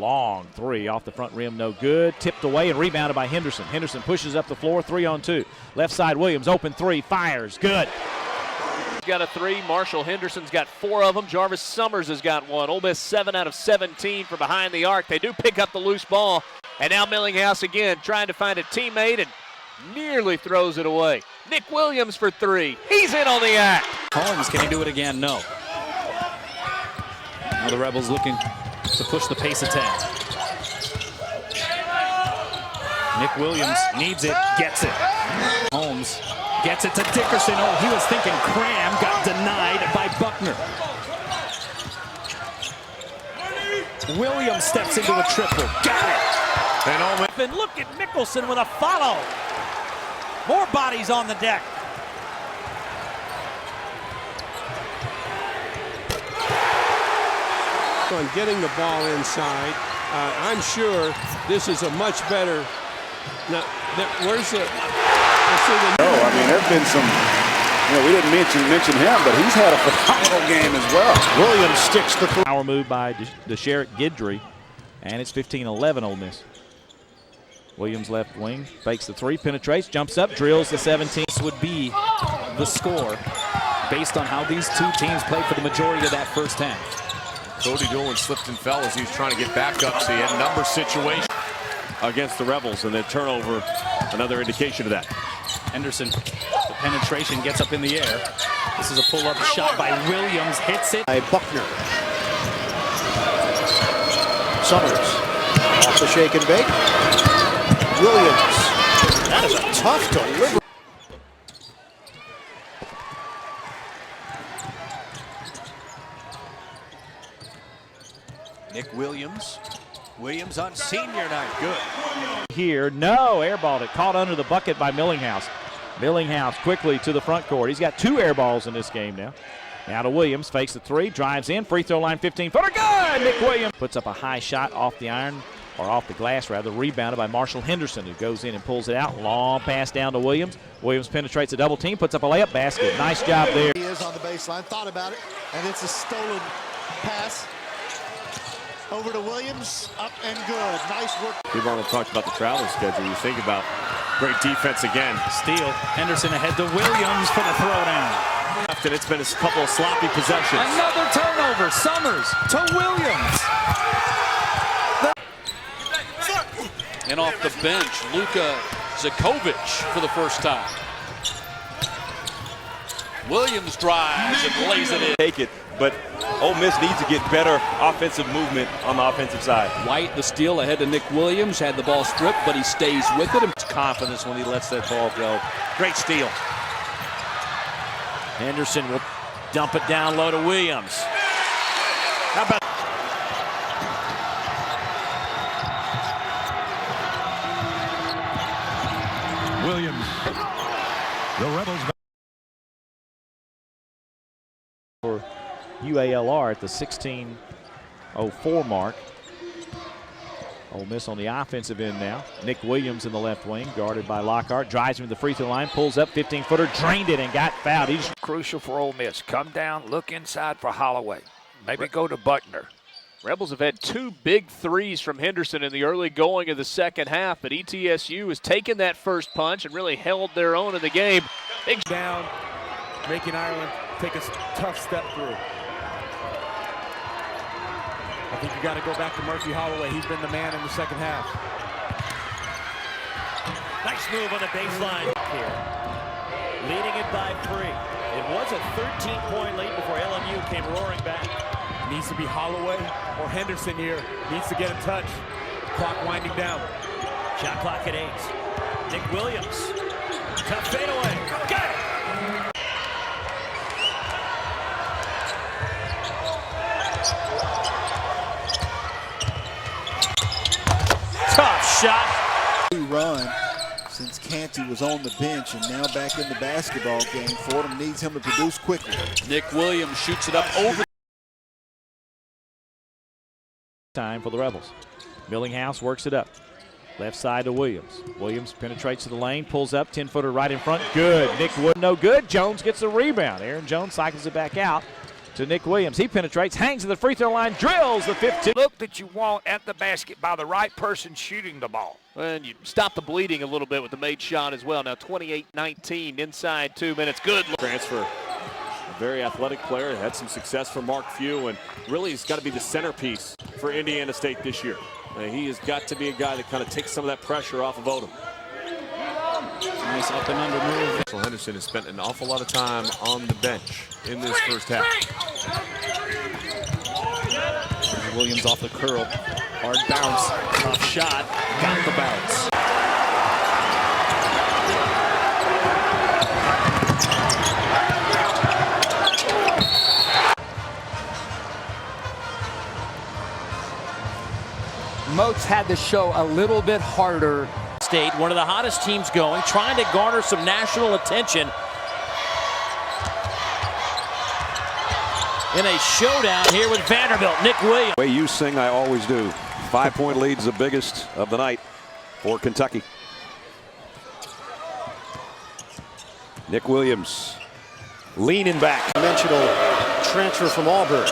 Long three off the front rim, no good. Tipped away and rebounded by Henderson. Henderson pushes up the floor, 3-on-2. Left side, Williams, open three, fires, good. He's got a three. Marshall Henderson's got 4 of them. Jarvis Summers has got 1. Ole Miss 7 out of 17 from behind the arc. They do pick up the loose ball. And now Millinghouse again trying to find a teammate and nearly throws it away. Nick Williams for 3. He's in on the act. Holmes, can he do it again? No. Now the Rebels looking to push the pace attack. Nick Williams needs it, gets it. Holmes gets it to Dickerson. Oh, he was thinking Cram, got denied by Buckner. Williams steps into a triple, got it. And look at Mickelson with a follow. More bodies on the deck. On getting the ball inside, I'm sure this is a much better. Now, where's the? No, I mean there've been some. We didn't mention him, but he's had a phenomenal game as well. Williams sticks the power move by DeSherrick Guidry, and it's 15-11 Ole Miss. Williams left wing, fakes the three, penetrates, jumps up, drills the 17. This would be the score based on how these two teams played for the majority of that first half. Cody Dolan slipped and fell as he was trying to get back up, so he had a number situation against the Rebels, and then turnover, another indication of that. Henderson, the penetration gets up in the air. This is a pull-up shot by Williams, hits it. By Buckner. Summers, off the shake and bake. Williams, that is a tough delivery. Nick Williams. Williams on senior night. Good. Here, no, airballed it. Caught under the bucket by Millinghouse. Millinghouse quickly to the front court. He's got 2 air balls in this game now. Now to Williams, fakes the three, drives in, free throw line 15-footer, good! Nick Williams puts up a high shot off the iron, or off the glass rather, rebounded by Marshall Henderson, who goes in and pulls it out. Long pass down to Williams. Williams penetrates a double team, puts up a layup basket. Nice job there. He is on the baseline, thought about it, and it's a stolen pass. Over to Williams, up and good. Nice work. We've already talked about the travel schedule. You think about great defense again. Steal. Henderson ahead to Williams for the throwdown. And it's been a couple of sloppy possessions. Another turnover. Summers to Williams. And off the bench, Luka Zakovic for the first time. Williams drives and lays it in. Take it, but Ole Miss needs to get better offensive movement on the offensive side. White, the steal ahead to Nick Williams, had the ball stripped, but he stays with it. Confidence when he lets that ball go. Great steal. Henderson will dump it down low to Williams. How about Williams? The Rebels. For UALR at the 16:04 mark. Ole Miss on the offensive end now. Nick Williams in the left wing, guarded by Lockhart. Drives him to the free throw line, pulls up, 15-footer, drained it and got fouled. He's crucial for Ole Miss. Come down, look inside for Holloway. Maybe go to Buckner. Rebels have had 2 big threes from Henderson in the early going of the second half, but ETSU has taken that first punch and really held their own in the game. Big down, making Ireland take a tough step through. I think you got to go back to Murphy Holloway. He's been the man in the second half. nice move on the baseline here. Leading it by 3. It was a 13-point lead before LMU came roaring back. Needs to be Holloway or Henderson here. Needs to get a touch. Clock winding down. Shot clock at 8. Nick Williams. Tough fadeaway. Got it! Tough shot. Run since Canty was on the bench and now back in the basketball game. Fordham needs him to produce quickly. Nick Williams shoots it up over. Time for the Rebels. Millinghouse works it up. Left side to Williams. Williams penetrates to the lane, pulls up, 10-footer right in front. Good. Nick Wood, no good. Jones gets the rebound. Aaron Jones cycles it back out. to Nick Williams. He penetrates, hangs at the free throw line, drills the 15. Look that you want at the basket by the right person shooting the ball. And you stop the bleeding a little bit with the made shot as well. Now 28-19 inside 2 minutes. Good transfer. A very athletic player. Had some success for Mark Few, and really he's got to be the centerpiece for Indiana State this year. He has got to be a guy that kind of takes some of that pressure off of Odom. Nice up and under move. Marshall Henderson has spent an awful lot of time on the bench in this first half. Williams off the curl. Hard bounce. Tough shot. Got the bounce. Moats had to show a little bit harder. State, one of the hottest teams going, trying to garner some national attention in a showdown here with Vanderbilt. Nick Williams. The way you sing, I always do. 5-point lead's the biggest of the night for Kentucky. Nick Williams leaning back. Dimensional transfer from Auburn.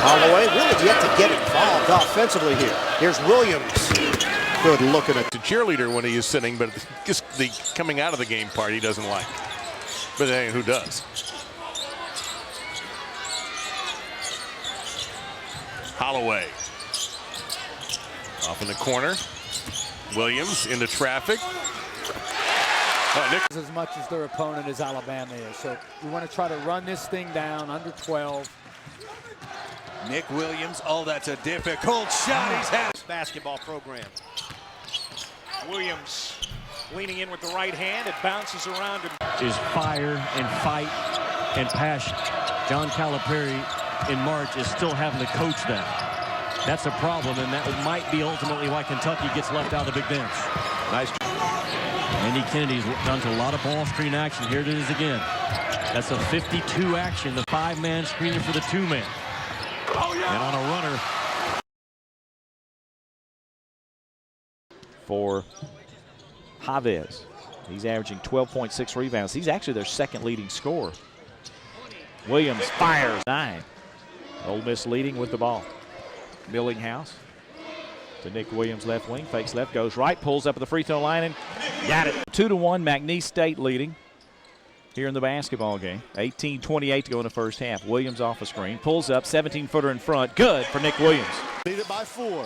Holloway really yet to get involved offensively here. Here's Williams. Good looking at the cheerleader when he is sitting, but just the coming out of the game part he doesn't like. But hey, who does? Holloway. Off in the corner. Williams into traffic. Nick. As much as their opponent as Alabama is. So we want to try to run this thing down under 12. Nick Williams, oh, that's a difficult shot. He's had his basketball program. Williams leaning in with the right hand. It bounces around. Is fire and fight and passion. John Calipari in March is still having to coach that. That's a problem, and that might be ultimately why Kentucky gets left out of the big bench. Nice. Andy Kennedy's done to a lot of ball screen action. Here it is again. That's a 52 action, the 5-man screening for the 2-man. And on a runner. For Chavez. He's averaging 12.6 rebounds. He's actually their second leading scorer. Williams fires 9. Ole Miss leading with the ball. Millinghouse to Nick Williams, left wing, fakes left, goes right, pulls up at the free throw line and got it. 2-1, McNeese State leading here in the basketball game. 18-28 to go in the first half. Williams off a screen, pulls up, 17-footer in front. Good for Nick Williams. Lead it by 4.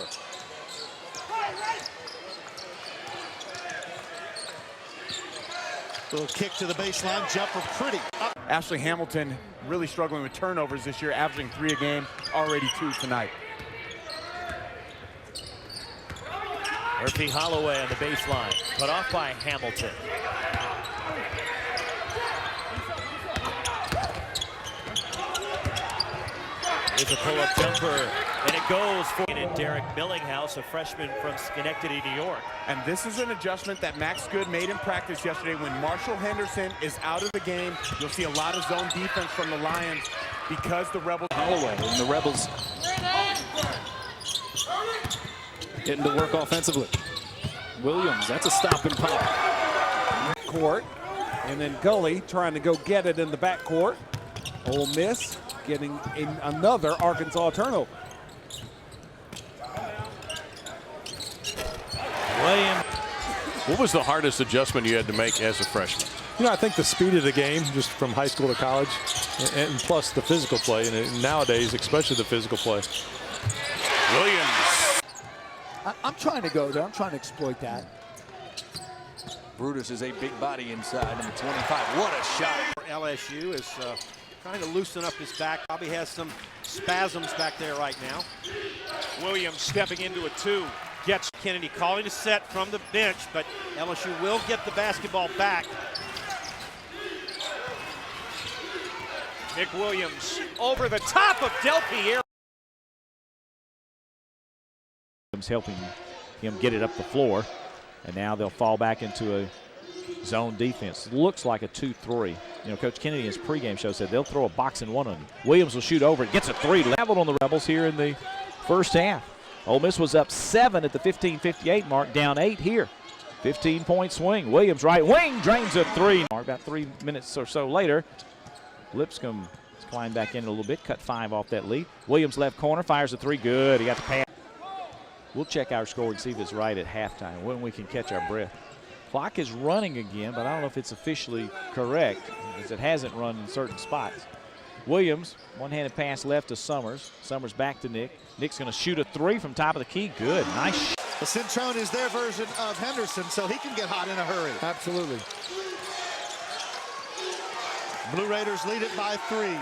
Little kick to the baseline, jumper pretty. Up. Ashley Hamilton really struggling with turnovers this year, averaging 3 a game, already 2 tonight. Murphy Holloway on the baseline, cut off by Hamilton. There's a pull-up jumper, and it goes for Derek Millinghouse, a freshman from Schenectady, New York. And this is an adjustment that Max Good made in practice yesterday. When Marshall Henderson is out of the game, you'll see a lot of zone defense from the Lions because the Rebels. Holloway and the Rebels getting to work offensively. Williams, that's a stop and pop. Court, and then Gully trying to go get it in the backcourt. Ole Miss getting in another Arkansas turnover. Williams. What was the hardest adjustment you had to make as a freshman? You know, I think the speed of the game, just from high school to college, and plus the physical play, and nowadays, especially the physical play. Williams. I'm trying to go there. I'm trying to exploit that. Brutus is a big body inside, number 25. What a shot. LSU is trying to loosen up his back. Probably has some spasms back there right now. Williams stepping into a 2. Gets Kennedy calling a set from the bench, but LSU will get the basketball back. Nick Williams over the top of Del Piero. Helping him get it up the floor, and now they'll fall back into a zone defense. Looks like a 2-3. You know, Coach Kennedy in his pregame show said they'll throw a box and 1 on you. Williams will shoot over it, gets a 3, leveled on the Rebels here in the first half. Ole Miss was up 7 at the 15:58 mark, down 8 here. 15-point swing. Williams right wing drains a three. About 3 minutes or so later, Lipscomb has climbed back in a little bit, cut 5 off that lead. Williams left corner, fires a three. Good. He got the pass. We'll check our score and see if it's right at halftime, when we can catch our breath. Clock is running again, but I don't know if it's officially correct, because it hasn't run in certain spots. Williams, one-handed pass left to Summers. Summers back to Nick. Nick's going to shoot a three from top of the key. Good. Nice. The Centrone is their version of Henderson, so he can get hot in a hurry. Absolutely. Blue Raiders lead it by 3.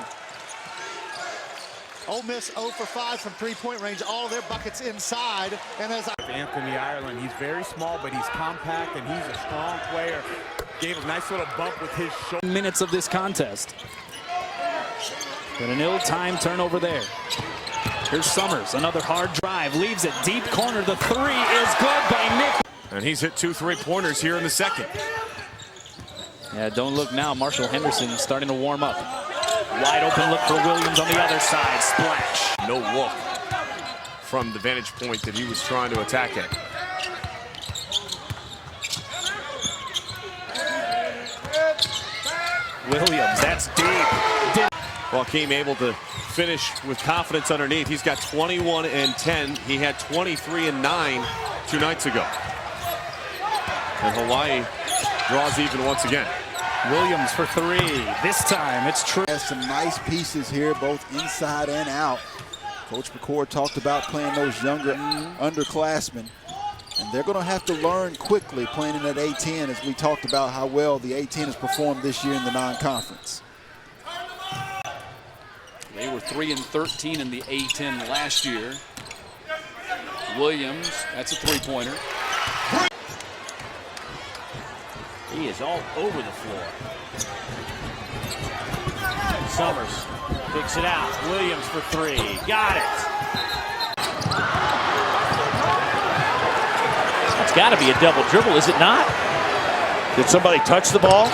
Ole Miss 0 for 5 from three-point range. All of their buckets inside. And as Anthony Ireland, he's very small, but he's compact and he's a strong player. Gave a nice little bump with his shoulder. Minutes of this contest. But an ill-timed turnover there. Here's Summers, another hard drive, leaves it deep corner. The three is good by Nick. And he's hit 2 3-pointers here in the second. Yeah, don't look now. Marshall Henderson starting to warm up. Wide open look for Williams on the other side. Splash. No look from the vantage point that he was trying to attack at. Williams, that's deep. Joaquim able to finish with confidence underneath. He's got 21 and 10. He had 23 and 9 2 nights ago. And Hawaii draws even once again. Williams for 3. This time it's true. Has some nice pieces here, both inside and out. Coach McCord talked about playing those younger underclassmen. And they're going to have to learn quickly playing in that A10, as we talked about how well the A10 has performed this year in the non-conference. They were 3 and 13 in the A10 last year. Williams, that's a three-pointer. He is all over the floor. Summers picks it out. Williams for 3. Got it. It's got to be a double dribble, is it not? Did somebody touch the ball?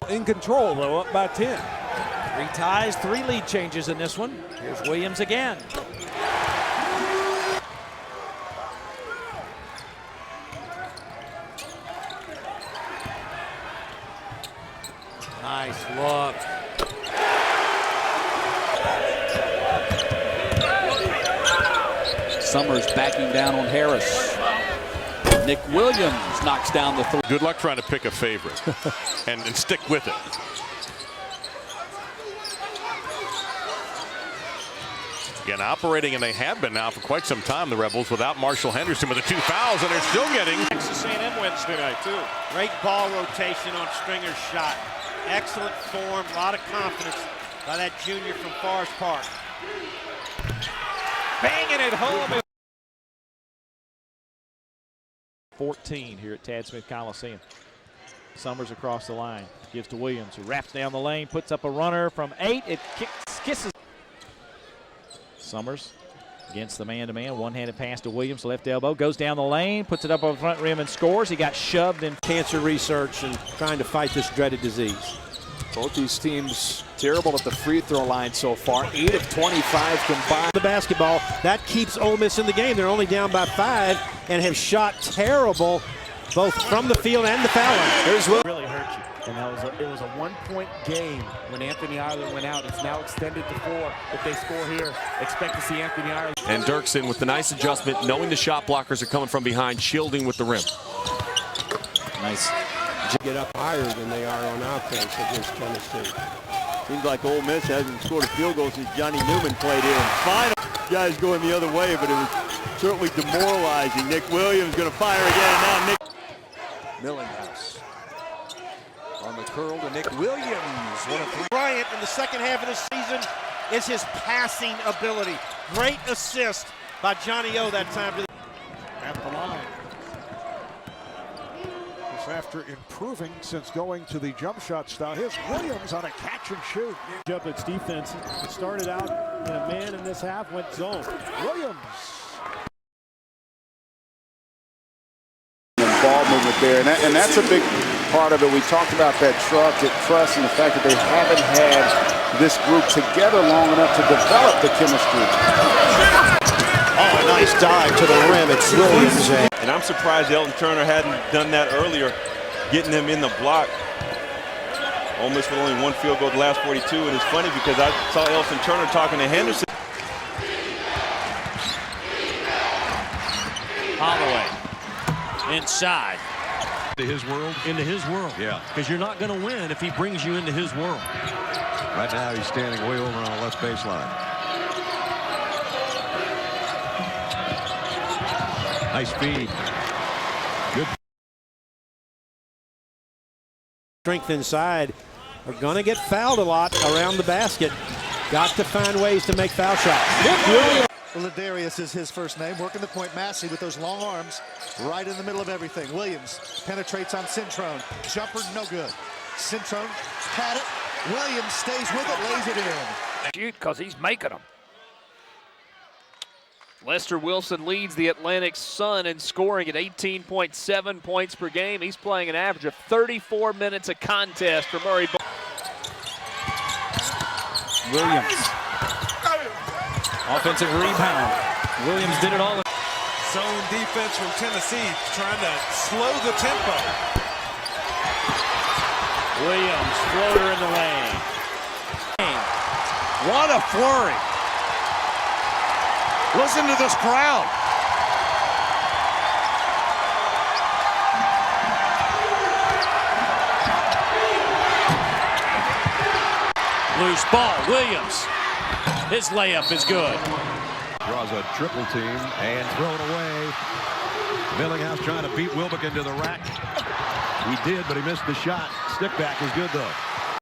In control, though, up by 10. 3 ties, 3 lead changes in this one. Here's Williams again. Nice look. Summers backing down on Harris. Nick Williams knocks down the three. Good luck trying to pick a favorite and stick with it. Again, operating, and they have been now for quite some time, the Rebels, without Marshall Henderson with the 2 fouls, and they're still getting. Texas A&M wins tonight, too. Great ball rotation on Stringer's shot. Excellent form, a lot of confidence by that junior from Forest Park. Banging it home. 14 here at Tad Smith Coliseum. Summers across the line, gives to Williams, who wraps down the lane, puts up a runner from 8. It kisses. Summers against the man-to-man, one-handed pass to Williams, left elbow, goes down the lane, puts it up on the front rim and scores. He got shoved in. Cancer research and trying to fight this dreaded disease. Both these teams terrible at the free throw line so far. 8 of 25 combined. The basketball, that keeps Ole Miss in the game. They're only down by 5 and have shot terrible both from the field and the foul line. Here's Will. Really hurt you. And it was a 1-point game when Anthony Ireland went out. It's now extended to 4. If they score here, expect to see Anthony Ireland. And Dirksen with the nice adjustment, knowing the shot blockers are coming from behind, shielding with the rim. Nice. Get up higher than they are on offense against Tennessee. Seems like Ole Miss hasn't scored a field goal since Johnny Newman played in. Final guys going the other way, but it was certainly demoralizing. Nick Williams going to fire again. Now Nick Millinghouse on the curl to Nick Williams. One of 3. Bryant in the second half of the season is his passing ability. Great assist by Johnny O that time. At the line. This after improving since going to the jump shot style. Here's Williams on a catch and shoot. Up its defense. It started out in a man in this half, went zone. Williams. Ball movement there, and that's a big part of it. We talked about that trust and the fact that they haven't had this group together long enough to develop the chemistry. Oh, a nice dive to the rim. It's Williams. And I'm surprised Elton Turner hadn't done that earlier, getting them in the block. Ole Miss with only one field goal the last 42, and it's funny because I saw Elton Turner talking to Henderson. Holloway inside. Into his world? Into his world. Yeah. Because you're not going to win if he brings you into his world. Right now he's standing way over on the left baseline. Nice feed. Good. Strength inside. Are going to get fouled a lot around the basket. Got to find ways to make foul shots. Nick Williams. Ladarius is his first name, working the point. Massey with those long arms right in the middle of everything. Williams penetrates on Cintrone. Jumper, no good. Cintrone had it. Williams stays with it, lays it in. Shoot, because he's making them. Lester Wilson leads the Atlantic Sun in scoring at 18.7 points per game. He's playing an average of 34 minutes a contest for Murray. Williams. Offensive rebound. Williams did it all. Zone defense from Tennessee trying to slow the tempo. Williams, floater in the lane. What a flurry. Listen to this crowd. Loose ball. Williams. His layup is good. Draws a triple team and throw it away. Millinghouse trying to beat Wilbekin to the rack. He did, but he missed the shot. Stick back is good though.